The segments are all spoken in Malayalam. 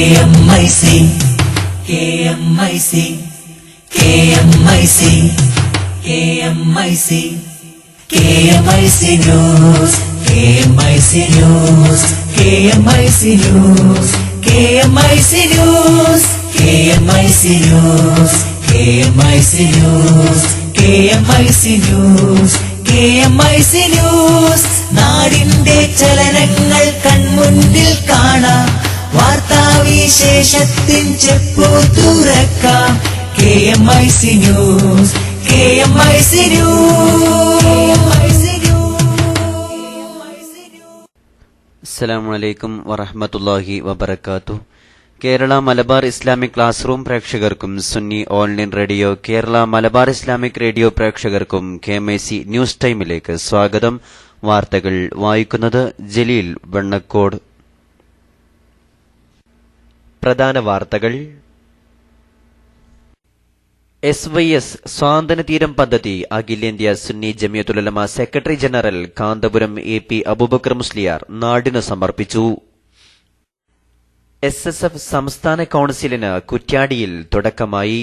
KMIC KMIC KMIC KMIC KMIC News KMIC News KMIC News KMIC News KMIC News KMIC News KMIC News KMIC News നാടിന്റെ ചലനങ്ങൾ കൺമുന്നിൽ കാണാം വാർത്താവിശേഷത്തിൻ ചെപ്പു തുറക്കാം KMIC News KMIC News. അസ്സലാമു അലൈക്കും വറഹ്മത്തുള്ളാഹി വബറകാതുഹു. Kerala Malabar Islamic classroom പ്രേക്ഷകർക്കും Sunni online radio Kerala Malabar Islamic radio പ്രേക്ഷകർക്കും KMIC ന്യൂസ് ടൈമിലേക്ക് സ്വാഗതം. വാർത്തകൾ വായിക്കുന്നത് ജലീൽ വെണ്ണക്കോട്. പ്രധാന വാർത്തകൾ. SYS സ്വാതന്ത്ര്യതീരം പദ്ധതി അഖിലേന്ത്യാ Sunni Jamiyyathul Ulama secretary general Kanthapuram AP Aboobacker Musliyar നാടിനു സമർപ്പിച്ചു. SSF സംസ്ഥാന കൌൺസിലിന് കുറ്റ്യാടിയിൽ തുടക്കമായി.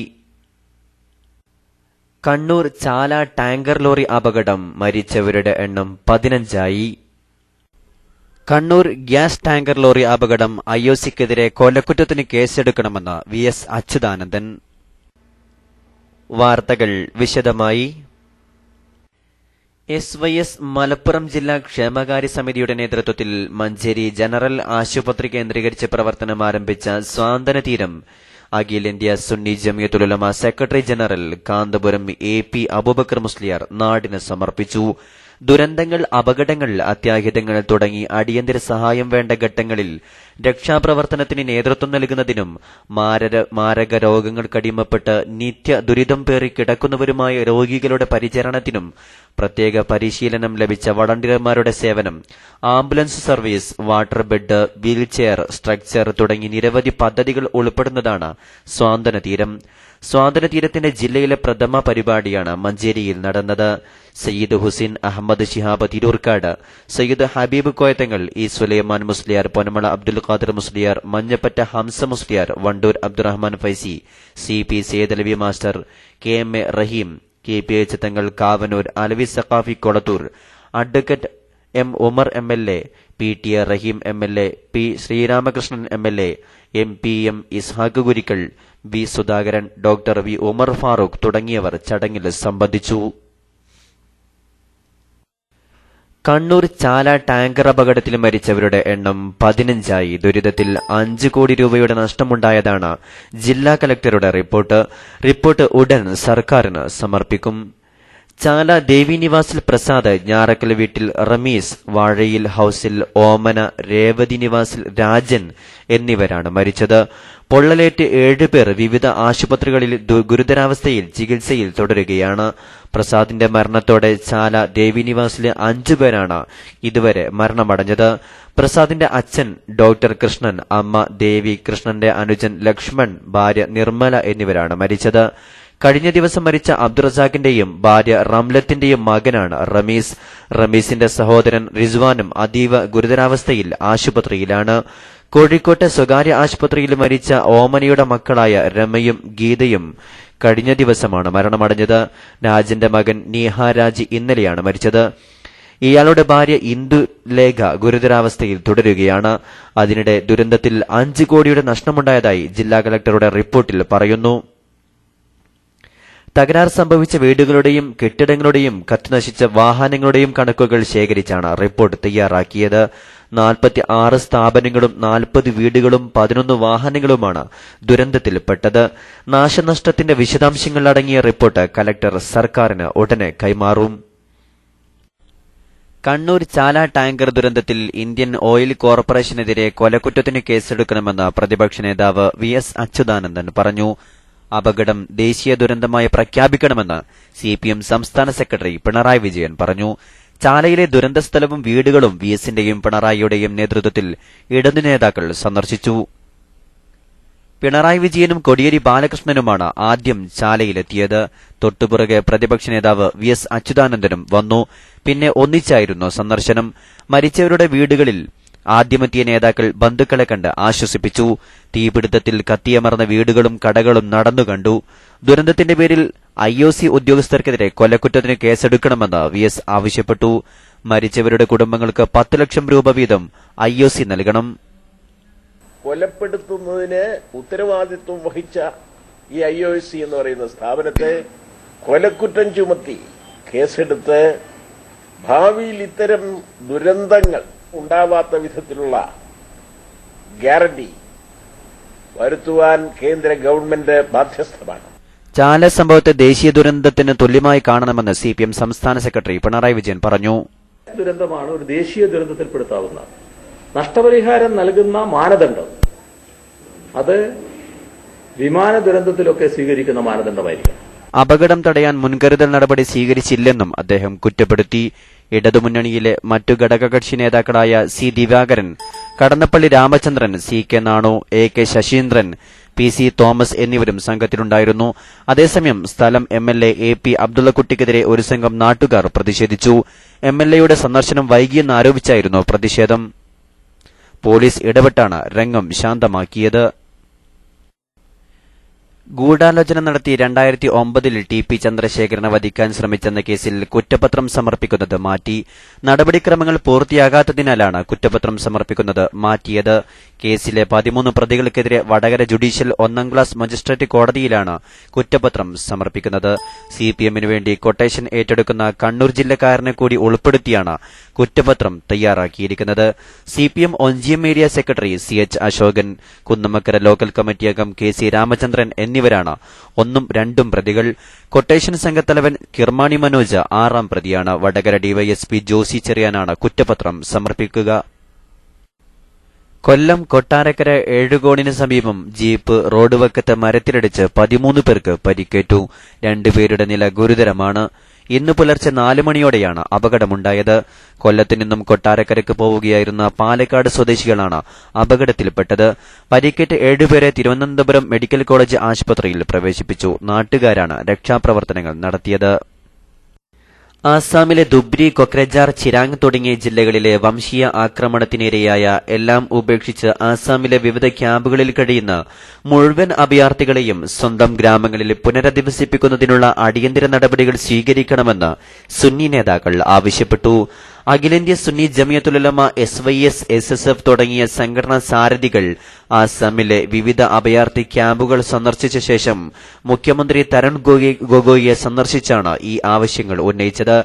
കണ്ണൂർ ചാല ടാങ്കർ ലോറി അപകടം മരിച്ചവരുടെ എണ്ണം 15ആയി. കണ്ണൂർ ഗ്യാസ് ടാങ്കർ ലോറി അപകടം IOCക്കെതിരെ കൊലക്കുറ്റത്തിന് കേസെടുക്കണമെന്ന് VS അച്യുതാനന്ദൻ. വാർത്തകൾ വിശദമായി. SYS മലപ്പുറം ജില്ലാ ക്ഷേമകാര്യ സമിതിയുടെ നേതൃത്വത്തിൽ മഞ്ചേരി ജനറൽ ആശുപത്രി കേന്ദ്രീകരിച്ച് പ്രവർത്തനം ആരംഭിച്ച സ്വാതന്ത്ര്യതീരം അഖിലേന്ത്യാ Sunni Jamiyyathul Ulama secretary general Kanthapuram AP Aboobacker Musliyar നാടിന് സമർപ്പിച്ചു. ദുരന്തങ്ങൾ, അപകടങ്ങൾ, അത്യാഹിതങ്ങൾ തുടങ്ങി അടിയന്തര സഹായം വേണ്ട ഘട്ടങ്ങളിൽ രക്ഷാപ്രവർത്തനത്തിന് നേതൃത്വം നൽകുന്നതിനും മാരക രോഗങ്ങൾക്കടിമപ്പെട്ട് നിത്യ ദുരിതം പേറി കിടക്കുന്നവരുമായ രോഗികളുടെ പരിചരണത്തിനും പ്രത്യേക പരിശീലനം ലഭിച്ച വളണ്ടിയർമാരുടെ സേവനം, ambulance service, water bed, wheelchair, structure തുടങ്ങി നിരവധി പദ്ധതികൾ ഉൾപ്പെടുന്നതാണ് സ്വാതന്ത്ര്യതീരം. സ്വാതന്ത്ര്യതീരത്തിന്റെ ജില്ലയിലെ പ്രഥമ പരിപാടിയാണ് മഞ്ചേരിയിൽ നടന്നത്. Sayyid Hussain Ahmed Shihab Thirurkad, Sayyid Habeeb Koyathangal, E Sulaiman Musliyar, Ponmala Abdul Khader Musliyar, Manjappatta Hamza Musliyar, Vandoor Abdurahman Faizy, CP Sayyidalavi master, KMA Raheem, KPH Thangal Kavanoor, Alavi Saqafi Kolathur, advocate M Umar MLA, PTA Raheem MLA, P Sreeramakrishnan MLA, MPM Ishaq Gurukkal, V Sudhakaran, doctor V Umar Farooq തുടങ്ങിയവർ ചടങ്ങിൽ സംബന്ധിച്ചു. കണ്ണൂർ ചാല ടാങ്കർ അപകടത്തിൽ മരിച്ചവരുടെ എണ്ണം 15ആയി. ദുരിതത്തിൽ 5 കോടി രൂപയുടെ നഷ്ടമുണ്ടായതാണ് ജില്ലാ കലക്ടറുടെ റിപ്പോർട്ട് ഉടൻ സർക്കാരിന് സമർപ്പിക്കും. ചാല ദേവി നിവാസിൽ പ്രസാദ്, ഞാറക്കൽ വീട്ടിൽ റമീസ്, വാഴയിൽ ഹൌസിൽ ഓമന, രേവതി നിവാസിൽ രാജൻ എന്നിവരാണ് മരിച്ചത്. പൊള്ളലേറ്റ് 7 പേർ വിവിധ ആശുപത്രികളിൽ ഗുരുതരാവസ്ഥയിൽ ചികിത്സയിൽ തുടരുകയാണ്. പ്രസാദിന്റെ മരണത്തോടെ ചാല ദേവി നിവാസിലെ 5 പേരാണ് ഇതുവരെ മരണമടഞ്ഞത്. പ്രസാദിന്റെ അച്ഛൻ ഡോക്ടർ കൃഷ്ണൻ, അമ്മ ദേവി, കൃഷ്ണന്റെ അനുജൻ ലക്ഷ്മൺ, ഭാര്യ നിർമ്മല എന്നിവരാണ് മരിച്ചത്. കഴിഞ്ഞ ദിവസം മരിച്ച അബ്ദുറസാഖിന്റെയും ഭാര്യ റംലത്തിന്റെയും മകനാണ് റമീസ്. റമീസിന്റെ സഹോദരൻ റിസ്വാനും അതീവ ഗുരുതരാവസ്ഥയിൽ ആശുപത്രിയിലാണ്. കോഴിക്കോട്ടെ സ്വകാര്യ ആശുപത്രിയിൽ മരിച്ച ഓമനയുടെ മക്കളായ രമയും ഗീതയും കഴിഞ്ഞ ദിവസമാണ് മരണമടഞ്ഞത്. രാജന്റെ മകൻ നീഹാരാജ് ഇന്നലെയാണ് മരിച്ചത്. ഇയാളുടെ ഭാര്യ ഇന്ദുലേഖ ഗുരുതരാവസ്ഥയിൽ തുടരുകയാണ്. അതിനിടെ ദുരന്തത്തിൽ 5 കോടിയുടെ നഷ്ടമുണ്ടായതായി ജില്ലാ കലക്ടറുടെ റിപ്പോർട്ടിൽ പറയുന്നു. തകരാർ സംഭവിച്ച വീടുകളുടെയും കെട്ടിടങ്ങളുടെയും കത്തിനശിച്ച വാഹനങ്ങളുടെയും കണക്കുകൾ ശേഖരിച്ചാണ് റിപ്പോർട്ട് തയ്യാറാക്കിയത്. 46 സ്ഥാപനങ്ങളും 40 വീടുകളും 11 വാഹനങ്ങളുമാണ് ദുരന്തത്തിൽപ്പെട്ടത്. നാശനഷ്ടത്തിന്റെ വിശദാംശങ്ങൾ അടങ്ങിയ റിപ്പോർട്ട് കലക്ടർ സർക്കാരിന് ഉടനെ കൈമാറും. കണ്ണൂർ ചാല ടാങ്കർ ദുരന്തത്തിൽ ഇന്ത്യൻ ഓയിൽ കോർപ്പറേഷനെതിരെ കൊലക്കുറ്റത്തിന് കേസെടുക്കണമെന്ന് പ്രതിപക്ഷ നേതാവ് VS അച്യുതാനന്ദൻ പറഞ്ഞു. അപകടം ദേശീയ ദുരന്തമായി പ്രഖ്യാപിക്കണമെന്ന് CPM സംസ്ഥാന സെക്രട്ടറി പിണറായി വിജയൻ പറഞ്ഞു. ചാലയിലെ ദുരന്തസ്ഥലവും വീടുകളും VSന്റെയും പിണറായിയുടെയും നേതൃത്വത്തിൽ ഇടതു നേതാക്കൾ സന്ദർശിച്ചു. പിണറായി വിജയനും കോടിയേരി ബാലകൃഷ്ണനുമാണ് ആദ്യം ചാലയിലെത്തിയത്. തൊട്ടുപുറകെ പ്രതിപക്ഷ നേതാവ് VS അച്യുതാനന്ദനും വന്നു. പിന്നെ ഒന്നിച്ചായിരുന്നു സന്ദർശനം. മരിച്ചവരുടെ വീടുകളിൽ ആദ്യമെത്തിയ നേതാക്കൾ ബന്ധുക്കളെ കണ്ട് ആശ്വസിപ്പിച്ചു. തീപിടുത്തത്തിൽ കത്തിയമർന്ന വീടുകളും കടകളും നടന്നുകണ്ടു. ദുരന്തത്തിന്റെ പേരിൽ IOC ഉദ്യോഗസ്ഥർക്കെതിരെ കൊലക്കുറ്റത്തിന് കേസെടുക്കണമെന്ന് VS ആവശ്യപ്പെട്ടു. മരിച്ചവരുടെ കുടുംബങ്ങൾക്ക് 10 ലക്ഷം രൂപ വീതം IOC നൽകണം. കൊലപ്പെടുത്തുന്നതിന് ഉത്തരവാദിത്വം വഹിച്ച ഈ IOC എന്ന് പറയുന്ന സ്ഥാപനത്തെ കൊലക്കുറ്റം ചുമത്തി കേസെടുത്ത് ഭാവിയിൽ ഇത്തരം ദുരന്തങ്ങൾ ഉണ്ടാവാത്ത വിധത്തിലുള്ള ഗ്യാരണ്ടി വരുത്തുവാൻ കേന്ദ്ര ഗവൺമെന്റ് ബാധ്യസ്ഥമാണ്. ചാല സംഭവത്തെ ദേശീയ ദുരന്തത്തിന് തുല്യമായി കാണണമെന്ന് CPM സംസ്ഥാന സെക്രട്ടറി പിണറായി വിജയൻ പറഞ്ഞു. ദുരന്തമാണ് ഒരു ദേശീയ ദുരന്തത്തിൽപ്പെടുത്താവുന്ന നഷ്ടപരിഹാരം നൽകുന്ന മാനദണ്ഡം അത് വിമാന ദുരന്തത്തിലൊക്കെ സ്വീകരിക്കുന്ന മാനദണ്ഡമായിരിക്കും. അപകടം തടയാൻ മുൻകരുതൽ നടപടി സ്വീകരിച്ചില്ലെന്നും അദ്ദേഹം കുറ്റപ്പെടുത്തി. ഇടതുമുന്നണിയിലെ മറ്റു ഘടകകക്ഷി നേതാക്കളായ C. Divakaran, Kadannappally Ramachandran, CK Nanu, AK Saseendran, PC Thomas എന്നിവരും സംഘത്തിലുണ്ടായിരുന്നു. അതേസമയം സ്ഥലം MLA AP അബ്ദുള്ളക്കുട്ടിക്കെതിരെ ഒരു സംഘം നാട്ടുകാർ പ്രതിഷേധിച്ചു. MLAയുടെ സന്ദർശനം വൈകിയെന്നാരോപിച്ചായിരുന്നു പ്രതിഷേധം. പോലീസ് ഇടപെട്ടാണ് രംഗം ശാന്തമാക്കിയത്. ഗൂഢാലോചന നടത്തി 2009 TP ചന്ദ്രശേഖരനെ വധിക്കാൻ ശ്രമിച്ചെന്ന കേസിൽ കുറ്റപത്രം സമർപ്പിക്കുന്നത് മാറ്റി. നടപടിക്രമങ്ങൾ പൂർത്തിയാകാത്തതിനാലാണ് കുറ്റപത്രം സമർപ്പിക്കുന്നത് മാറ്റിയത്. കേസിലെ 13 പ്രതികൾക്കെതിരെ വടകര ജുഡീഷ്യൽ 1ാം ക്ലാസ് മജിസ്ട്രേറ്റ് കോടതിയിലാണ് കുറ്റപത്രം സമർപ്പിക്കുന്നത്. CPMനു വേണ്ടി കൊട്ടേഷൻ ഏറ്റെടുക്കുന്ന കണ്ണൂർ ജില്ലക്കാരനെ കൂടി ഉൾപ്പെടുത്തിയാണ് കുറ്റപത്രം തയ്യാറാക്കിയിരിക്കുന്നത്. CPM Onchiyam area secretary CH Ashokan, Kunnamakkara local committee അംഗം KC രാമചന്ദ്രൻ എന്നിവരാണ് 1ഉം 2ഉം പ്രതികൾ. കൊട്ടേഷൻ സംഘത്തലവൻ കിർമാണി മനോജ് 6ാം പ്രതിയാണ്. വടകര DYSP ജോസി ചെറിയാനാണ് കുറ്റപത്രം സമർപ്പിക്കുക. കൊല്ലം കൊട്ടാരക്കര ഏഴുകോണിന് സമീപം ജീപ്പ് റോഡ് വക്കത്ത് മരത്തിലിടിച്ച് 13 പേർക്ക് പരിക്കേറ്റു. 2 പേരുടെ നില ഗുരുതരമാണ്. ഇന്ന് പുലർച്ചെ 4 മണിയോടെയാണ് അപകടമുണ്ടായത്. കൊല്ലത്തു നിന്നും കൊട്ടാരക്കരയ്ക്ക് പോവുകയായിരുന്ന പാലക്കാട് സ്വദേശികളാണ് അപകടത്തിൽപ്പെട്ടത്. പരിക്കേറ്റ 7 പേരെ തിരുവനന്തപുരം മെഡിക്കൽ കോളേജ് ആശുപത്രിയിൽ പ്രവേശിപ്പിച്ചു. നാട്ടുകാരാണ് രക്ഷാപ്രവർത്തനങ്ങൾ നടത്തിയത്. ആസാമിലെ ധുബ്രി, കൊക്രജാർ, ചിരാങ് തുടങ്ങിയ ജില്ലകളിലെ വംശീയ ആക്രമണത്തിനിരയായ എല്ലാം ഉപേക്ഷിച്ച് ആസാമിലെ വിവിധ ക്യാമ്പുകളിൽ കഴിയുന്ന മുഴുവൻ അഭയാർത്ഥികളെയും സ്വന്തം ഗ്രാമങ്ങളിൽ പുനരധിവസിപ്പിക്കുന്നതിനുള്ള അടിയന്തര നടപടികൾ സ്വീകരിക്കണമെന്ന് സുന്നി നേതാക്കൾ ആവശ്യപ്പെട്ടു. അഖിലേന്ത്യാ സുന്നി ജമിയത്തുൽ ഉലമ, SYS, SSF തുടങ്ങിയ സംഘടനാ സാരഥികൾ ആസാമിലെ വിവിധ അഭയാർത്ഥി ക്യാമ്പുകൾ സന്ദർശിച്ച ശേഷം മുഖ്യമന്ത്രി തരുൺ ഗൊഗോയിയെ സന്ദർശിച്ചാണ് ഈ ആവശ്യങ്ങൾ ഉന്നയിച്ചത്.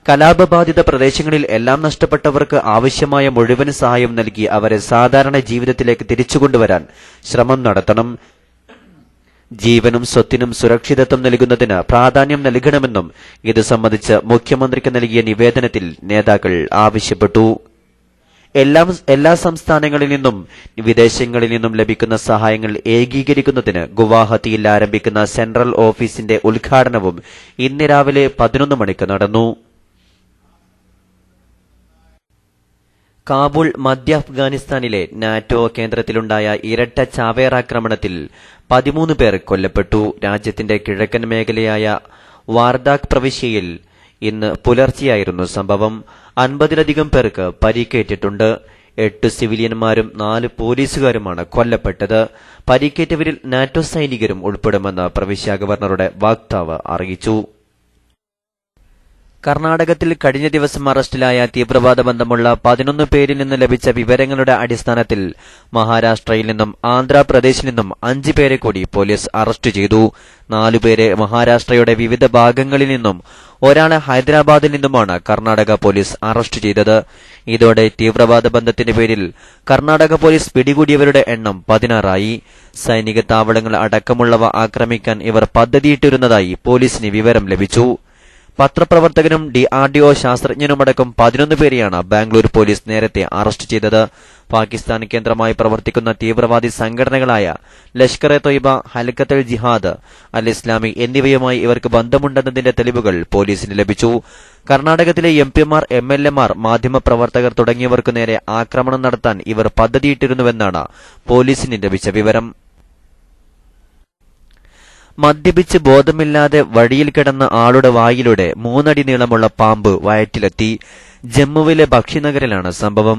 കലാപബാധിത പ്രദേശങ്ങളിൽ എല്ലാം നഷ്ടപ്പെട്ടവർക്ക് ആവശ്യമായ മുഴുവൻ സഹായം നൽകി അവരെ സാധാരണ ജീവിതത്തിലേക്ക് തിരിച്ചുകൊണ്ടുവരാൻ ശ്രമം നടത്തണം. ജീവനും സ്വത്തിനും സുരക്ഷിതത്വം നൽകുന്നതിന് പ്രാധാന്യം നൽകണമെന്നും ഇത് സംബന്ധിച്ച് മുഖ്യമന്ത്രിക്ക് നൽകിയ നിവേദനത്തിൽ നേതാക്കൾ ആവശ്യപ്പെട്ടു. എല്ലാ സംസ്ഥാനങ്ങളിൽ നിന്നും വിദേശങ്ങളിൽ നിന്നും ലഭിക്കുന്ന സഹായങ്ങൾ ഏകീകരിക്കുന്നതിന് ഗുവാഹത്തിയിൽ ആരംഭിക്കുന്ന സെൻട്രൽ ഓഫീസിന്റെ ഉദ്ഘാടനവും ഇന്ന് രാവിലെ 11 മണിക്ക് നടന്നു. കാബൂൾ മധ്യ അഫ്ഗാനിസ്ഥാനിലെ നാറ്റോ കേന്ദ്രത്തിലുണ്ടായ ഇരട്ട ചാവേറാക്രമണത്തിൽ 13 പേർ കൊല്ലപ്പെട്ടു. രാജ്യത്തിന്റെ കിഴക്കൻ മേഖലയായ വാർദാക് പ്രവിശ്യയിൽ ഇന്ന് പുലർച്ചെയായിരുന്നു സംഭവം. 50ലധികം പേർക്ക് പരിക്കേറ്റിട്ടുണ്ട്. 8 സിവിലിയന്മാരും 4 പോലീസുകാരുമാണ് കൊല്ലപ്പെട്ടത്. പരിക്കേറ്റവരിൽ നാറ്റോ സൈനികരും ഉൾപ്പെടുമെന്ന് പ്രവിശ്യ ഗവർണറുടെ വക്താവ് അറിയിച്ചു. കർണാടകത്തിൽ കഴിഞ്ഞ ദിവസം അറസ്റ്റിലായ തീവ്രവാദ ബന്ധമുള്ള 11 പേരിൽ നിന്ന് ലഭിച്ച വിവരങ്ങളുടെ അടിസ്ഥാനത്തിൽ മഹാരാഷ്ട്രയിൽ നിന്നും ആന്ധ്രാപ്രദേശിൽ നിന്നും 5 പേരെ കൂടി പോലീസ് അറസ്റ്റ് ചെയ്തു. 4 പേരെ മഹാരാഷ്ട്രയുടെ വിവിധ ഭാഗങ്ങളിൽ നിന്നും ഒരാളെ ഹൈദരാബാദിൽ നിന്നുമാണ് കർണാടക പോലീസ് അറസ്റ്റ് ചെയ്തത്. ഇതോടെ തീവ്രവാദ ബന്ധത്തിന്റെ പേരിൽ കർണാടക പോലീസ് പിടികൂടിയവരുടെ എണ്ണം 16 ആയി. സൈനിക താവളങ്ങൾ അടക്കമുള്ളവ ആക്രമിക്കാൻ ഇവർ പദ്ധതിയിട്ടിരുന്നതായി പോലീസിന് വിവരം ലഭിച്ചു. പത്രപ്രവർത്തകനും DRDO ശാസ്ത്രജ്ഞനുമടക്കം 11 പേരെയാണ് ബാംഗ്ലൂർ പോലീസ് നേരത്തെ അറസ്റ്റ് ചെയ്തത്. പാകിസ്ഥാൻ കേന്ദ്രമായി പ്രവർത്തിക്കുന്ന തീവ്രവാദി സംഘടനകളായ ലഷ്കർ-എ-തൊയ്ബ, ഹൽക്കത്തുൽ ജിഹാദ്, അൽ ഇസ്ലാമി എന്നിവയുമായി ഇവർക്ക് ബന്ധമുണ്ടെന്നതിന്റെ തെളിവുകൾ പോലീസിന് ലഭിച്ചു. കർണാടകത്തിലെ MP-മാർ, MLA-മാർ, മാധ്യമപ്രവർത്തകർ തുടങ്ങിയവർക്കു നേരെ ആക്രമണം നടത്താൻ ഇവർ പദ്ധതിയിട്ടിരുന്നുവെന്നാണ് പോലീസിന് ലഭിച്ച വിവരം. മദ്യപിച്ച് ബോധമില്ലാതെ വഴിയിൽ കിടന്ന ആളുടെ വായിലൂടെ 3 അടി നീളമുള്ള പാമ്പ് വയറ്റിലെത്തി. ജമ്മുവിലെ ഭക്ഷിനഗറിലാണ് സംഭവം.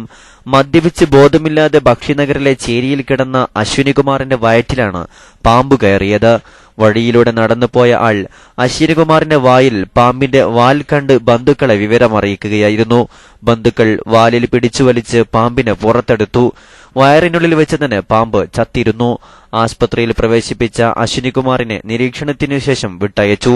മദ്യപിച്ച് ബോധമില്ലാതെ ഭക്ഷിനഗറിലെ ചേരിയിൽ കിടന്ന അശ്വിനികുമാറിന്റെ വയറ്റിലാണ് പാമ്പ് കയറിയത്. വഴിയിലൂടെ നടന്നുപോയ ആൾ അശ്വിനികുമാറിന്റെ വായിൽ പാമ്പിന്റെ വാൽ കണ്ട് ബന്ധുക്കളെ വിവരമറിയിക്കുകയായിരുന്നു. ബന്ധുക്കൾ വാലിൽ പിടിച്ചുവലിച്ച് പാമ്പിനെ പുറത്തെടുത്തു. വയറിനുള്ളിൽ വെച്ച് തന്നെ പാമ്പ് ചത്തിരുന്നു. ആസ്പത്രിയിൽ പ്രവേശിപ്പിച്ച അശ്വിനികുമാറിനെ നിരീക്ഷണത്തിനു ശേഷം വിട്ടയച്ചു.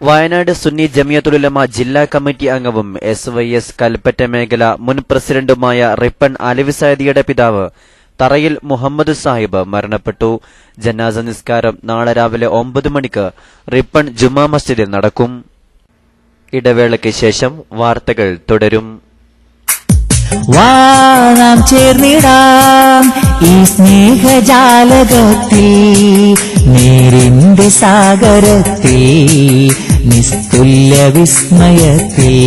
വയനാട് സുന്നി ജമിയത്തുൽ ഉലമ ജില്ലാ കമ്മിറ്റി അംഗവും SYS കൽപ്പറ്റ മേഖല മുൻ പ്രസിഡന്റുമായ റിപ്പൺ അലവി സൈദിയുടെ പിതാവ് തറയിൽ മുഹമ്മദ് സാഹിബ് മരണപ്പെട്ടു. ജനാസ നിസ്കാരം നാളെ രാവിലെ 9 മണിക്ക് റിപ്പൺ ജുമാ മസ്ജിദിൽ നടക്കും. ഇടവേളയ്ക്ക് ശേഷം വാർത്തകൾ തുടരും. നാം ചേർന്നിടാം ഈ സ്നേഹജാലകത്തിൽ, നേരിന്റെ സാഗരത്തിൽ, നിസ്തുല്യ വിസ്മയത്തിൽ.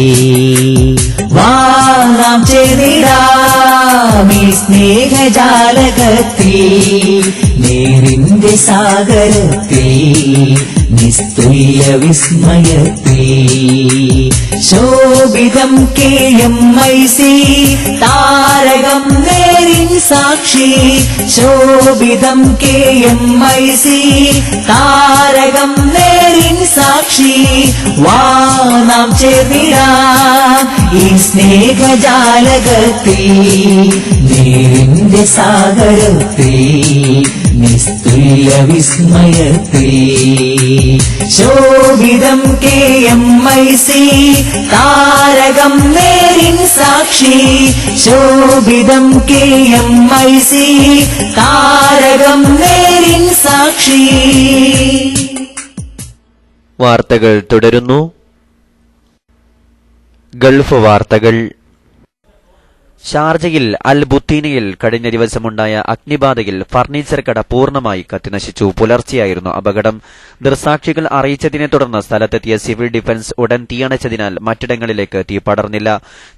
നാം ചേർന്നിടാം ഈ സ്നേഹജാലകത്തിൽ, നേരിന്റെ സാഗരത്തിൽ, നിസ്തുല്യ വിസ്മയത്തിൽ. ശോഭിതം KMIC താരകം നേരിൻ സാക്ഷി, ശോഭിതം KMIC താരകം നേരിൻ സാക്ഷി. നാം ചേർന്നിടാം ഈ സ്നേഹജാലകത്തിൽ, നേരിന്റെ സാഗരത്തിൽ, നിസ്തുല്യ വിസ്മയത്തിൽ. ശോഭിതം KMIC താരകം നേരിൻ സാക്ഷി, ശോഭിതം KMIC താരകം നേരിൻ സാക്ഷി. വാർത്തകൾ തുടരുന്നു. ഗൾഫ് വാർത്തകൾ. ഷാർജയിൽ അൽ ബുത്തീനയിൽ കഴിഞ്ഞ ദിവസമുണ്ടായ അഗ്നിബാധയിൽ ഫർണിച്ചർ കട പൂർണ്ണമായി കത്തിനശിച്ചു. പുലർച്ചെയായിരുന്നു അപകടം. ദൃക്സാക്ഷികൾ അറിയിച്ചതിനെ തുടർന്ന് സ്ഥലത്തെത്തിയ സിവിൽ ഡിഫൻസ് ഉടൻ തീയണച്ചതിനാൽ മറ്റിടങ്ങളിലേക്ക് തീ പടർന്നില്ല.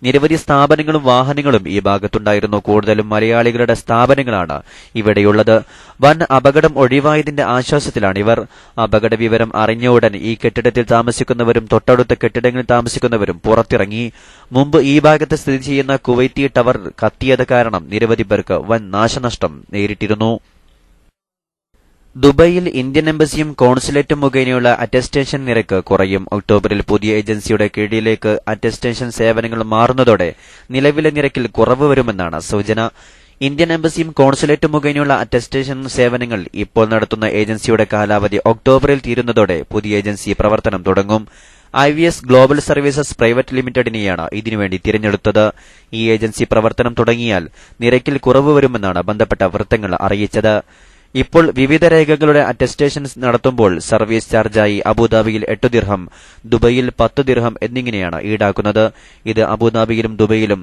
നിരവധി സ്ഥാപനങ്ങളും വാഹനങ്ങളും ഈ ഭാഗത്തുണ്ടായിരുന്നു. കൂടുതലും മലയാളികളുടെ സ്ഥാപനങ്ങളാണ് ഇവിടെയുള്ളത്. വൻ അപകടം ഒഴിവായതിന്റെ ആശ്വാസത്തിലാണിവർ. അപകട വിവരം അറിഞ്ഞ ഉടൻ ഈ കെട്ടിടത്തിൽ താമസിക്കുന്നവരും തൊട്ടടുത്ത കെട്ടിടങ്ങളിൽ താമസിക്കുന്നവരും പുറത്തിറങ്ങി. മുമ്പ് ഈ ഭാഗത്ത് സ്ഥിതി ചെയ്യുന്ന കുവൈറ്റി ടവർ കത്തിയത് കാരണം നിരവധി പേർക്ക് വൻ നാശനഷ്ടം നേരിട്ടിരുന്നു. ദുബൈയിൽ ഇന്ത്യൻ എംബസിയും കോൺസുലേറ്റും മുഖേനയുള്ള അറ്റസ്റ്റേഷൻ നിരക്ക് കുറയും. ഒക്ടോബറിൽ പുതിയ ഏജൻസിയുടെ കീഴിലേക്ക് അറ്റസ്റ്റേഷൻ സേവനങ്ങൾ മാറുന്നതോടെ നിലവിലെ നിരക്കിൽ കുറവ് വരുമെന്നാണ് സൂചന. ഇന്ത്യൻ എംബസിയും കോൺസുലേറ്റും മുഖേനയുള്ള അറ്റസ്റ്റേഷൻ സേവനങ്ങൾ ഇപ്പോൾ നടത്തുന്ന ഏജൻസിയുടെ കാലാവധി ഒക്ടോബറിൽ തീരുന്നതോടെ പുതിയ ഏജൻസി പ്രവർത്തനം തുടങ്ങും. IVS ഗ്ലോബൽ സർവീസസ് പ്രൈവറ്റ് ലിമിറ്റഡിനെയാണ് ഇതിനുവേണ്ടി തിരഞ്ഞെടുത്തത്. ഈ ഏജൻസി പ്രവർത്തനം തുടങ്ങിയാൽ നിരക്കിൽ കുറവ് വരുമെന്നാണ് ബന്ധപ്പെട്ട വൃത്തങ്ങൾ അറിയിച്ചത്. ഇപ്പോൾ വിവിധ രേഖകളുടെ അറ്റസ്റ്റേഷൻ നടത്തുമ്പോൾ സർവീസ് ചാർജായി അബുദാബിയിൽ 8 ദിർഹം, ദുബൈയിൽ 10 ദിർഹം എന്നിങ്ങനെയാണ് ഈടാക്കുന്നത്. ഇത് അബുദാബിയിലും ദുബൈയിലും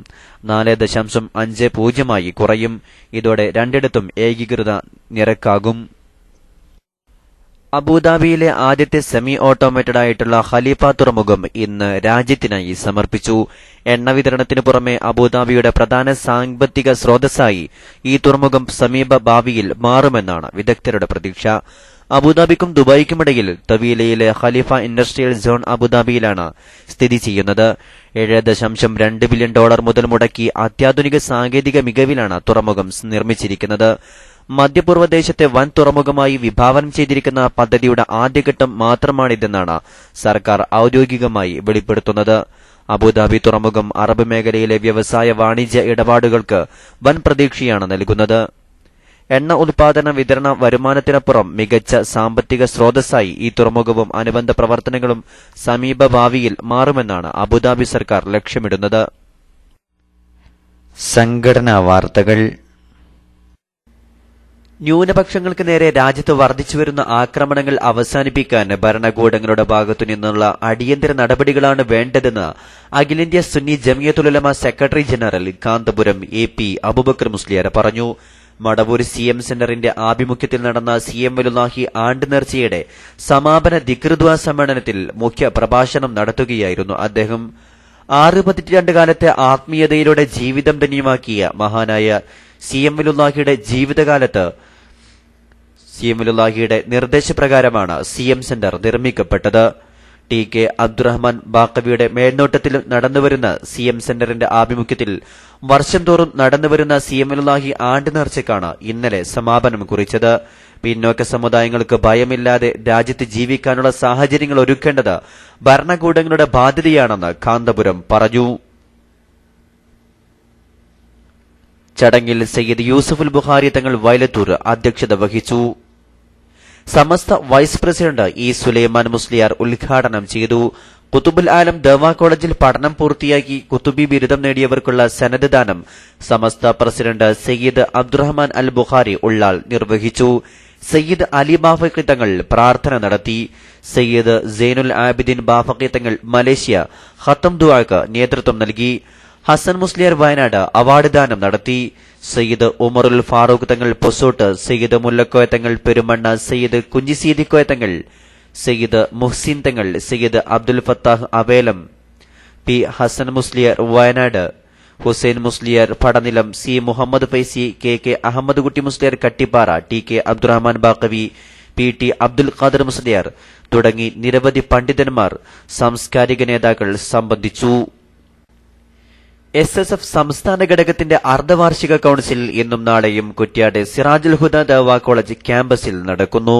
4.50 കുറയും. ഇതോടെ രണ്ടിടത്തും ഏകീകൃത നിരക്കാകും. അബുദാബിയിലെ ആദ്യത്തെ സെമി ഓട്ടോമേറ്റഡ് ആയിട്ടുള്ള ഖലീഫ തുറമുഖം ഇന്ന് രാജ്യത്തിനായി സമർപ്പിച്ചു. എണ്ണ വിതരണത്തിനു പുറമെ അബുദാബിയുടെ പ്രധാന സാമ്പത്തിക സ്രോതസ്സായി ഈ തുറമുഖം സമീപ ഭാവിയിൽ മാറുമെന്നാണ് വിദഗ്ധരുടെ പ്രതീക്ഷ. അബുദാബിക്കും ദുബായിക്കുമിടയിൽ തവീലയിലെ ഖലീഫ ഇൻഡസ്ട്രിയൽ സോൺ അബുദാബിയിലാണ് സ്ഥിതി ചെയ്യുന്നത്. $7.2 ബില്യൺ മുതൽ മുടക്കി അത്യാധുനിക സാങ്കേതിക മികവിലാണ് തുറമുഖം നിർമ്മിച്ചിരിക്കുന്നത്. മധ്യപൂർവ്വ ദേശത്തെ വൻ തുറമുഖമായി വിഭാവനം ചെയ്തിരിക്കുന്ന പദ്ധതിയുടെ ആദ്യഘട്ടം മാത്രമാണിതെന്നാണ് സർക്കാർ ഔദ്യോഗികമായി വെളിപ്പെടുത്തുന്നത്. അബുദാബി തുറമുഖം അറബ് മേഖലയിലെ വ്യവസായ വാണിജ്യ ഇടപാടുകൾക്ക് വൻ പ്രതീക്ഷയാണ് നൽകുന്നത്. എണ്ണ ഉൽപാദന വിതരണ വരുമാനത്തിനപ്പുറം മികച്ച സാമ്പത്തിക സ്രോതസ്സായി ഈ തുറമുഖവും അനുബന്ധ പ്രവർത്തനങ്ങളും സമീപ ഭാവിയിൽ മാറുമെന്നാണ് അബുദാബി സർക്കാർ ലക്ഷ്യമിടുന്നത്. സംഘടനാ വാർത്തകൾ. ന്യൂനപക്ഷങ്ങൾക്ക് നേരെ രാജ്യത്ത് വർദ്ധിച്ചുവരുന്ന ആക്രമണങ്ങൾ അവസാനിപ്പിക്കാൻ ഭരണകൂടങ്ങളുടെ ഭാഗത്തുനിന്നുള്ള അടിയന്തര നടപടികളാണ് വേണ്ടതെന്ന് അഖിലേന്ത്യാ Sunni Jamiyyathul Ulama secretary general Kanthapuram AP Aboobacker Musliyar പറഞ്ഞു. മടവൂർ CM സെന്ററിന്റെ ആഭിമുഖ്യത്തിൽ നടന്ന CM വലുല്ലാഹി ആണ്ട് നേർച്ചയുടെ സമാപന ദിക്റുദ്വാ സമ്മേളനത്തിൽ മുഖ്യ പ്രഭാഷണം നടത്തുകയായിരുന്നു അദ്ദേഹം. 6 പതിറ്റാണ്ടുകാലത്തെ ആത്മീയതയിലൂടെ ജീവിതം ധന്യമാക്കിയ മഹാനായ CM വലുല്ലാഹിയുടെ ജീവിതകാലത്ത് CM വലുല്ലാഹിയുടെ നിർദ്ദേശപ്രകാരമാണ് CM സെന്റർ നിർമ്മിക്കപ്പെട്ടത്. ടി കെ അബ്ദുറഹ്മാൻ ബാക്കവിയുടെ മേൽനോട്ടത്തിൽ നടന്നുവരുന്ന CM സെന്ററിന്റെ ആഭിമുഖ്യത്തിൽ വർഷം തോറും നടന്നുവരുന്ന CM വലുല്ലാഹി ആണ്ട് നേർച്ചയ്ക്കാണ് ഇന്നലെ സമാപനം കുറിച്ചത്. പിന്നോക്ക സമുദായങ്ങൾക്ക് ഭയമില്ലാതെ രാജ്യത്ത് ജീവിക്കാനുള്ള സാഹചര്യങ്ങൾ ഒരുക്കേണ്ടത് ഭരണകൂടങ്ങളുടെ ബാധ്യതയാണെന്ന് കാന്തപുരം പറഞ്ഞു. ചടങ്ങിൽ സയ്യിദ് യൂസുഫുൽ ബുഖാരി തങ്ങൾ വയലത്തൂർ അധ്യക്ഷത വഹിച്ചു. Samastha vice president E Sulaiman Musliyar ഉദ്ഘാടനം ചെയ്തു. കുത്തുബുൽ ആലം ദവാ കോളേജിൽ പഠനം പൂർത്തിയാക്കി കുത്തുബി ബിരുദം നേടിയവർക്കുള്ള സനദ് ദാനം സമസ്ത പ്രസിഡന്റ് സയ്യിദ് അബ്ദുറഹ്മാൻ അൽ ബുഖാരി ഉള്ളാൾ നിർവഹിച്ചു. സയ്യിദ് അലി ബാഫഖി തങ്ങൾ പ്രാർത്ഥന നടത്തി. സയ്യിദ് സൈനുൽ ആബിദീൻ ബാഫഖി തങ്ങൾ മലേഷ്യ ഖത്തം ദുആക്ക് നേതൃത്വം നൽകി. ഹസൻ മുസ്ലിയാർ വയനാട് അവാർഡ് ദാനം നടത്തി. സയ്യിദ് ഉമറുൽ ഫാറൂഖ് തങ്ങൾ പൊസോട്ട്, സയ്യിദ് മുല്ലക്കോയ തങ്ങൾ പെരുമണ്ണ, സയ്യിദ് കുഞ്ഞിസീദിക്കോയ തങ്ങൾ, Sayyid Muhsin Thangal, Sayyid Abdul Fathah Avelam, P Hasan Musliyar Wayanad, Hussain Musliyar Padanilam, C Muhammed Faizy, K Ahammed Kutty Musliyar Kattippara, T K Abdurahman Baqavi, PT Abdul Khader Musliyar തുടങ്ങി നിരവധി പണ്ഡിതന്മാർ, സാംസ്കാരിക നേതാക്കൾ സംബന്ധിച്ചു. SSF സംസ്ഥാന ഘടകത്തിന്റെ അർദ്ധവാർഷിക കൌൺസിൽ ഇന്നും നാളെയും കുറ്റ്യാട് സിറാജുൽ ഹുദ ദവാ കോളേജ് ക്യാമ്പസിൽ നടക്കുന്നു.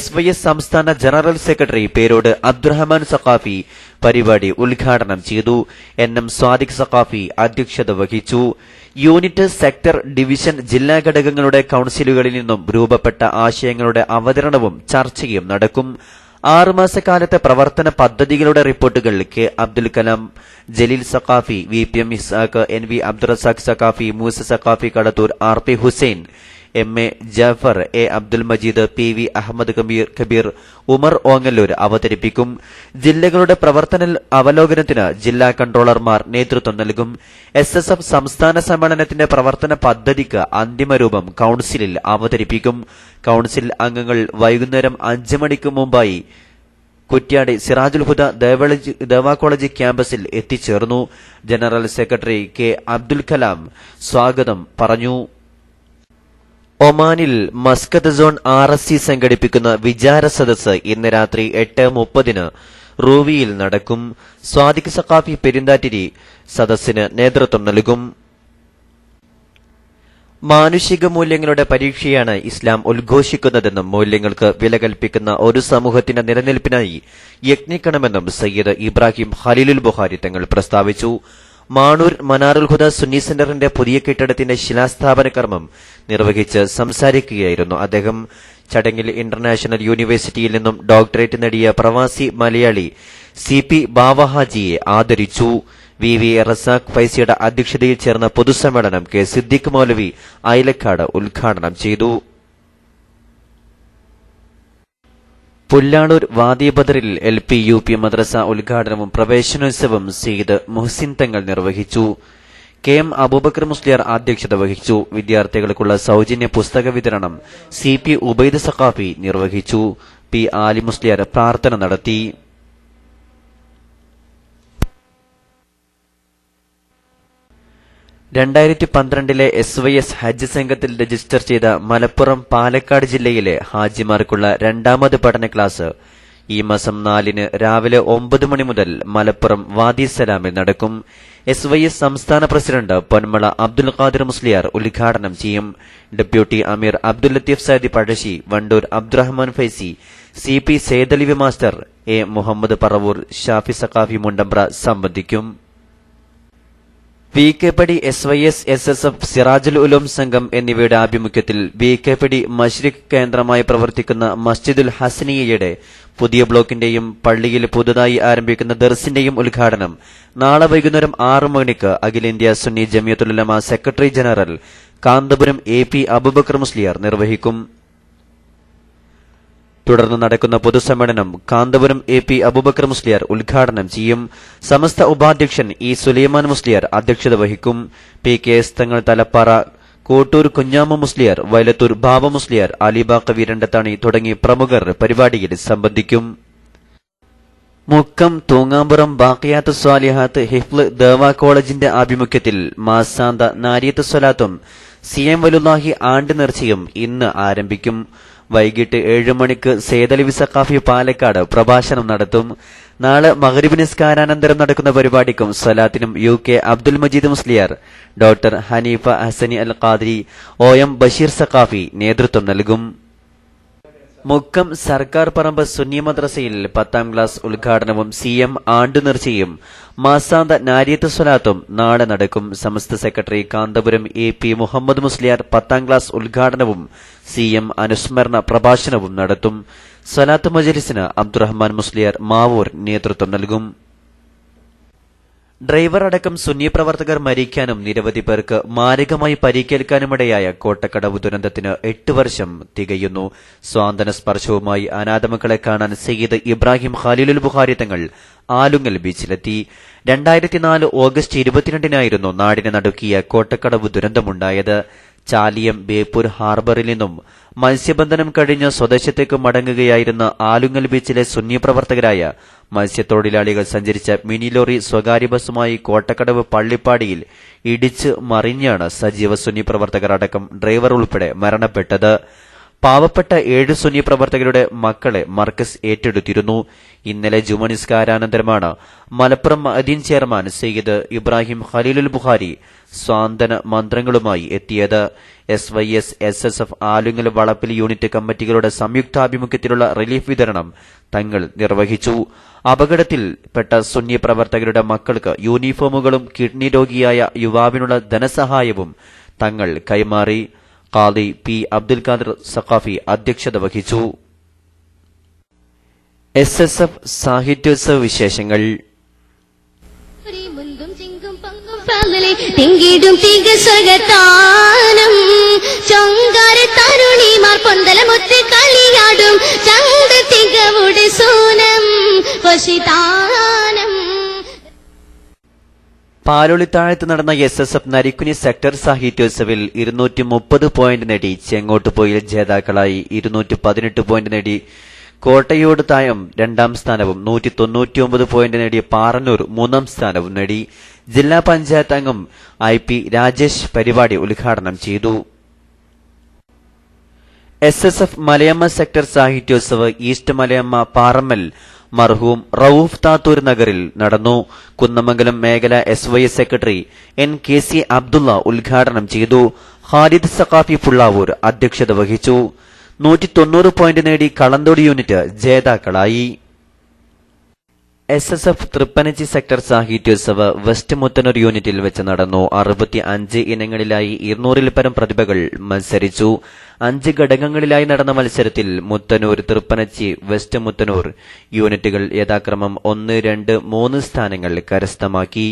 SYS സംസ്ഥാന ജനറൽ സെക്രട്ടറി പേരോട് അബ്ദുറഹ്മാൻ സഖാഫി പരിപാടി ഉദ്ഘാടനം ചെയ്തു. NM സ്വാദിഖ് സഖാഫി അധ്യക്ഷത വഹിച്ചു. യൂണിറ്റ്, സെക്ടർ, ഡിവിഷൻ, ജില്ലാ ഘടകങ്ങളുടെ കൌൺസിലുകളിൽ നിന്നും രൂപപ്പെട്ട ആശയങ്ങളുടെ അവതരണവും ചർച്ചയും നടക്കും. 6 മാസക്കാലത്തെ പ്രവർത്തന പദ്ധതികളുടെ റിപ്പോർട്ടുകൾ K Abdul Kalam, Jaleel Saqafi, VPM Ishaq, NV Abdurazak Saqafi, Moosa Saqafi Kadathur, RP Hussain, MA Jafar, A Abdul Majeed, PV Ahammed Kabeer, Umar Ongallur അവതരിപ്പിക്കും. ജില്ലകളുടെ പ്രവർത്തന അവലോകനത്തിന് ജില്ലാ കൺട്രോളർമാർ നേതൃത്വം നൽകും. SSF സംസ്ഥാന സമ്മേളനത്തിന്റെ പ്രവർത്തന പദ്ധതിക്ക് അന്തിമരൂപം കൌൺസിലിൽ അവതരിപ്പിക്കും. കൌൺസിൽ അംഗങ്ങൾ വൈകുന്നേരം 5 മണിക്ക് മുമ്പായി കുറ്റ്യാടി സിറാജുൽ ഹുദ ദവാ കോളേജ് ക്യാമ്പസിൽ എത്തിച്ചേർന്നു. General secretary K Abdul Kalam സ്വാഗതം പറഞ്ഞു. ഒമാനിൽ മസ്കത്ത് സോൺ RSC സംഘടിപ്പിക്കുന്ന വിചാര സദസ്സ് ഇന്ന് രാത്രി 8:30 റൂവിയിൽ നടക്കും. സ്വാദിഖ് സഖാഫി പെരിന്താറ്റിരി സദസ്സിന് നേതൃത്വം നൽകും. മാനുഷിക മൂല്യങ്ങളുടെ പരീക്ഷയാണ് ഇസ്ലാം ഉദ്ഘോഷിക്കുന്നതെന്നും മൂല്യങ്ങൾക്ക് വില കൽപ്പിക്കുന്ന ഒരു സമൂഹത്തിന്റെ നിലനിൽപ്പിനായി യത്നിക്കണമെന്നും സയ്യിദ് ഇബ്രാഹിം ഖലീലുൽ ബുഖാരി തങ്ങൾ പ്രസ്താവിച്ചു. മാണൂർ മനാറുൽ ഹുദ സുന്നി സെന്ററിന്റെ പുതിയ കെട്ടിടത്തിന്റെ ശിലാസ്ഥാപന കർമ്മം നിർവഹിച്ച് സംസാരിക്കുകയായിരുന്നു അദ്ദേഹം. ചടങ്ങിൽ ഇന്റർനാഷണൽ യൂണിവേഴ്സിറ്റിയിൽ നിന്നും ഡോക്ടറേറ്റ് നേടിയ പ്രവാസി മലയാളി CP ബാവഹാജിയെ ആദരിച്ചു. VV റസാഖ് ഫൈസിയുടെ അധ്യക്ഷതയിൽ ചേർന്ന പൊതുസമ്മേളനം കെ സിദ്ദിഖ് മൗലവി അയലക്കാട് ഉദ്ഘാടനം ചെയ്തു. പുല്ലാളൂർ വാദി ബദറിൽ LP UP മദ്രസ ഉദ്ഘാടനവും പ്രവേശനോത്സവം സയ്യിദ് മുഹ്സിൻ തങ്ങൾ നിർവഹിച്ചു. KM അബൂബക്കർ മുസ്ലിയാർ അധ്യക്ഷത വഹിച്ചു. വിദ്യാർത്ഥികൾക്കുള്ള സൌജന്യ പുസ്തക വിതരണം CP ഉബൈദ് സഖാഫി നിർവഹിച്ചു. P ആലി മുസ്ലിയാർ പ്രാർത്ഥന നടത്തി. SYS ഹജ്ജ് സംഘത്തിൽ രജിസ്റ്റർ ചെയ്ത മലപ്പുറം, പാലക്കാട് ജില്ലയിലെ ഹാജിമാർക്കുള്ള 2ാമത് പഠന ക്ലാസ് ഈ മാസം 4 രാവിലെ 9 മണി മുതൽ മലപ്പുറം വാദി സലാമിൽ നടക്കും. SYS സംസ്ഥാന പ്രസിഡന്റ് പൊന്മള അബ്ദുൽ ഖാദിർ മുസ്ലിയാർ ഉദ്ഘാടനം ചെയ്യും. ഡെപ്യൂട്ടി അമീർ Abdul Latheef Saidi Pazhassi, Vandoor Abdurahman Faizy, CP Sayyidalavi master, A Muhammed Paravur, Shafi Saqafi Mundambra സംബന്ധിക്കും. VKPD SYS SSF Sirajul Uloom സംഘം എന്നിവയുടെ ആഭിമുഖ്യത്തിൽ VKPD മശ്രിഖ് കേന്ദ്രമായി പ്രവർത്തിക്കുന്ന മസ്ജിദുൽ ഹസനിയയുടെ പുതിയ ബ്ലോക്കിന്റെയും പള്ളിയിൽ പുതുതായി ആരംഭിക്കുന്ന ദർസിന്റെയും ഉദ്ഘാടനം നാളെ വൈകുന്നേരം 6 മണിക്ക് അഖിലേന്ത്യാ Sunni Jamiyyathul Ulama secretary general Kanthapuram AP Aboobacker Musliyar നിർവഹിക്കും. തുടർന്ന് നടക്കുന്ന പൊതുസമ്മേളനം കാന്തപുരം AP അബൂബക്കർ മുസ്ലിയാർ ഉദ്ഘാടനം ചെയ്യും. സമസ്ത ഉപാധ്യക്ഷൻ E സുലൈമാൻ മുസ്ലിയാർ അധ്യക്ഷത വഹിക്കും. PKS തങ്ങൾ തലപ്പാറ, കോട്ടൂർ കുഞ്ഞാമ മുസ്ലിയാർ, വയലത്തൂർ ബാബ മുസ്ലിയാർ, അലിബാക്കവി രണ്ടത്താണി തുടങ്ങി പ്രമുഖർ പരിപാടിയിൽ സംബന്ധിക്കും. മുക്കം തൂങ്ങാമ്പുറം ബാഖിയാത്ത് സ്വാലിഹാത്ത് ഹിഫ്ള് ദവാ കോളേജിന്റെ ആഭിമുഖ്യത്തിൽ മാസാന്ത നാരിയത്ത് സ്വലാത്തും CM വലുല്ലാഹി ആണ്ട് നേർച്ചയും ഇന്ന് ആരംഭിക്കും. വൈകിട്ട് 7 മണിക്ക് സേദലിവി സഖാഫി പാലക്കാട് പ്രഭാഷണം നടത്തും. നാളെ മഗ്രിബ് നിസ്കാരാനന്തരം നടക്കുന്ന പരിപാടിക്കും സ്വലാത്തിനും UK അബ്ദുൽ മജീദ് മുസ്ലിയാർ, ഡോക്ടർ ഹനീഫ ഹസനി അൽ ഖാദിരി, OM ബഷീർ സഖാഫി നേതൃത്വം നൽകും. മുക്കം സർക്കാർ പറമ്പ് സുന്നി മദ്രസയിൽ 10ാം ക്ലാസ് ഉദ്ഘാടനവും CM ആണ്ടുനേർച്ചയും മാസാന്ത നാരിയത്ത് സ്വലാത്തും നാളെ നടക്കും. സമസ്ത സെക്രട്ടറി കാന്തപുരം AP മുഹമ്മദ് മുസ്ലിയാർ 10ാം ക്ലാസ് ഉദ്ഘാടനവും CM അനുസ്മരണ പ്രഭാഷണവും നടത്തും. സ്വലാത്ത് മജ്ലിസിന് അബ്ദുറഹ്മാൻ മുസ്ലിയാർ മാവൂർ നേതൃത്വം നൽകും. ഡ്രൈവർ അടക്കം സുന്നി പ്രവർത്തകർ മരിക്കാനും നിരവധി പേർക്ക് മാരകമായി പരിക്കേൽക്കാനുമിടയായ കോട്ടക്കടവ് ദുരന്തത്തിന് 8 വർഷം തികയുന്നു. സ്വാന്തന സ്പർശവുമായി അനാഥമക്കളെ കാണാൻ സയ്യിദ് ഇബ്രാഹിം ഖലീലുൽ ബുഖാരി തങ്ങൾ ആലുങ്ങൽ ബീച്ചിലെത്തി. 2004 ഓഗസ്റ്റ് 22-നായിരുന്നു നാടിനെ നടുക്കിയ കോട്ടക്കടവ് ദുരന്തമുണ്ടായത്. ചാലിയം ബേപ്പൂർ ഹാർബറിൽ നിന്നും മത്സ്യബന്ധനം കഴിഞ്ഞ് സ്വദേശത്തേക്ക് മടങ്ങുകയായിരുന്ന ആലുങ്ങൽ ബീച്ചിലെ സുന്നി പ്രവർത്തകരായ മത്സ്യത്തൊഴിലാളികൾ സഞ്ചരിച്ച മിനി ലോറി സ്വകാര്യ ബസുമായി കോട്ടക്കടവ് പള്ളിപ്പാടിയിൽ ഇടിച്ച് മറിഞ്ഞാണ് സജീവ സുന്നി പ്രവർത്തകർ അടക്കം ഡ്രൈവർ ഉൾപ്പെടെ മരണപ്പെട്ടത്. പാവപ്പെട്ട 7 സുന്നി പ്രവർത്തകരുടെ മക്കളെ മർക്കസ് ഏറ്റെടുത്തിരുന്നു. ഇന്നലെ ജുമ നിസ്കാരാനന്തരമാണ് മലപ്പുറം മഅദീൻ ചെയർമാൻ സയ്യിദ് ഇബ്രാഹിം ഖലീലുൽ ബുഖാരി സ്വാന്തന മന്ത്രങ്ങളുമായി എത്തിയത്. SYS SSF ആലുങ്ങൽ വളപ്പിൽ യൂണിറ്റ് കമ്മിറ്റികളുടെ സംയുക്താഭിമുഖ്യത്തിലുള്ള റിലീഫ് വിതരണം തങ്ങൾ നിർവഹിച്ചു. അപകടത്തിൽപ്പെട്ട സുന്നി പ്രവർത്തകരുടെ മക്കൾക്ക് യൂണിഫോമുകളും കിഡ്നി രോഗിയായ യുവാവിനുള്ള ധനസഹായവും തങ്ങൾ കൈമാറി. ഖാദി P അബ്ദുൽ ഖാദർ സഖാഫി അധ്യക്ഷത വഹിച്ചു. SSF സാഹിത്യോത്സവ വിശേഷങ്ങൾ. തിങ്കിടും തികസ്വഗതാനം ചൊങ്കാര തരുണിമാർ പൊന്തലമൊത്ത് കളിയാടും ചന്ത തികവുടെ സൂനം വശിതാനം. പാലൊളിത്താഴത്ത് നടന്ന SSF നരിക്കുനി സെക്ടർ സാഹിത്യോത്സവിൽ 230 പോയിന്റ് നേടി ചെങ്ങോട്ടുപോയിൽ ജേതാക്കളായി. 218 പോയിന്റ് നേടി കോട്ടയോട് തായം 2ാം സ്ഥാനവും 199 പോയിന്റ് നേടി പാറന്നൂർ 3ാം സ്ഥാനവും നേടി. ജില്ലാ പഞ്ചായത്ത് അംഗം IP രാജേഷ് പരിപാടി ഉദ്ഘാടനം ചെയ്തു. SSF Malayamma sector Sahityotsav east Malayamma Parammal മർഹൂം റൌഫ് താത്തൂർ നഗറിൽ നടന്നു. കുന്നമംഗലം മേഖല SYS സെക്രട്ടറി NKC അബ്ദുള്ള ഉദ്ഘാടനം ചെയ്തു. ഖാലിദ് സഖാഫി പുള്ളാവൂർ അധ്യക്ഷത വഹിച്ചു. 190 പോയിന്റ് നേടി കളന്തോട് യൂണിറ്റ് ജേതാക്കളായി. SSF Thrippanachi sector Sahityotsav west Muthannur യൂണിറ്റിൽ വെച്ച് നടന്നു. 65 ഇനങ്ങളിലായി 200-ൽ പരം പ്രതിഭകൾ മത്സരിച്ചു. 5 ഘടകങ്ങളിലായി നടന്ന മത്സരത്തിൽ മുത്തന്നൂർ, തൃപ്പനച്ചി, വെസ്റ്റ് മുത്തന്നൂർ യൂണിറ്റുകൾ യഥാക്രമം 1, 2, 3 സ്ഥാനങ്ങൾ കരസ്ഥമാക്കി.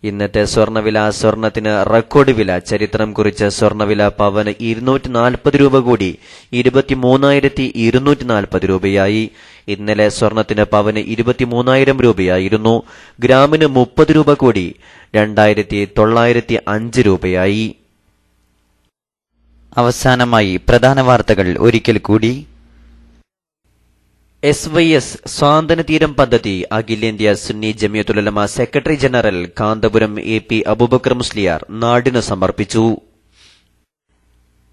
ഇന്നത്തെ സ്വർണ്ണവില. സ്വർണത്തിന് റെക്കോർഡ് വില. ചരിത്രം കുറിച്ച സ്വർണ്ണവില പവന് 240 രൂപ കൂടി 23,240 രൂപയായി. ഇന്നലെ സ്വർണത്തിന് പവന് 23,000 രൂപയായിരുന്നു. ഗ്രാമിന് 30 രൂപ കൂടി 2,905 രൂപയായി. അവസാനമായി പ്രധാന വാർത്തകൾ ഒരിക്കൽ കൂടി. SYS സ്വാന്തനതീരം പദ്ധതി അഖിലേന്ത്യാ Sunni Jamiyyathul Ulama secretary general Kanthapuram AP Aboobacker Musliyar നാടിനു സമർപ്പിച്ചു.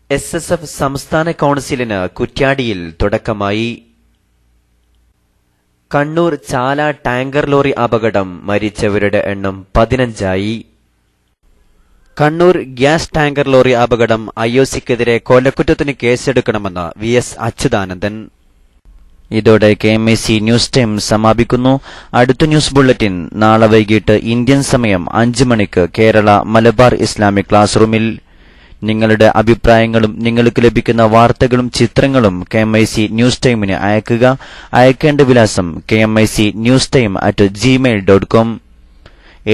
SSF സംസ്ഥാന കൌൺസിലിന് കുറ്റ്യാടിയിൽ തുടക്കമായി. കണ്ണൂർ ചാല ടാങ്കർ ലോറി അപകടം. മരിച്ചവരുടെ എണ്ണം 15ആയി. കണ്ണൂർ ഗ്യാസ് ടാങ്കർ ലോറി അപകടം. IOCക്കെതിരെ കൊലക്കുറ്റത്തിന് കേസെടുക്കണമെന്ന് VS അച്യുതാനന്ദൻ. ഇതോടെ KMIC ന്യൂസ് ടൈം സമാപിക്കുന്നു. അടുത്ത ന്യൂസ് ബുള്ളറ്റിൻ നാളെ വൈകിട്ട് ഇന്ത്യൻ സമയം 5 മണിക്ക് കേരള മലബാർ ഇസ്ലാമിക് ക്ലാസ് റൂമിൽ. നിങ്ങളുടെ അഭിപ്രായങ്ങളും നിങ്ങൾക്ക് ലഭിക്കുന്ന വാർത്തകളും ചിത്രങ്ങളും KMIC ന്യൂസ് ടൈമിന് അയക്കുക. അയക്കേണ്ട വിലാസം KMIC_newstime@gmail.com.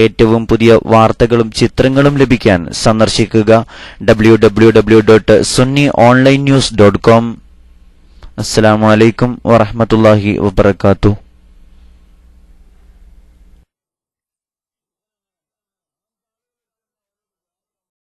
ഏറ്റവും പുതിയ വാർത്തകളും ചിത്രങ്ങളും ലഭിക്കാൻ സന്ദർശിക്കുക www.sunnyonlinenews.com. അസ്സലാമു അലൈക്കും വറഹ്മത്തുള്ളാഹി വബറകാതുഹു.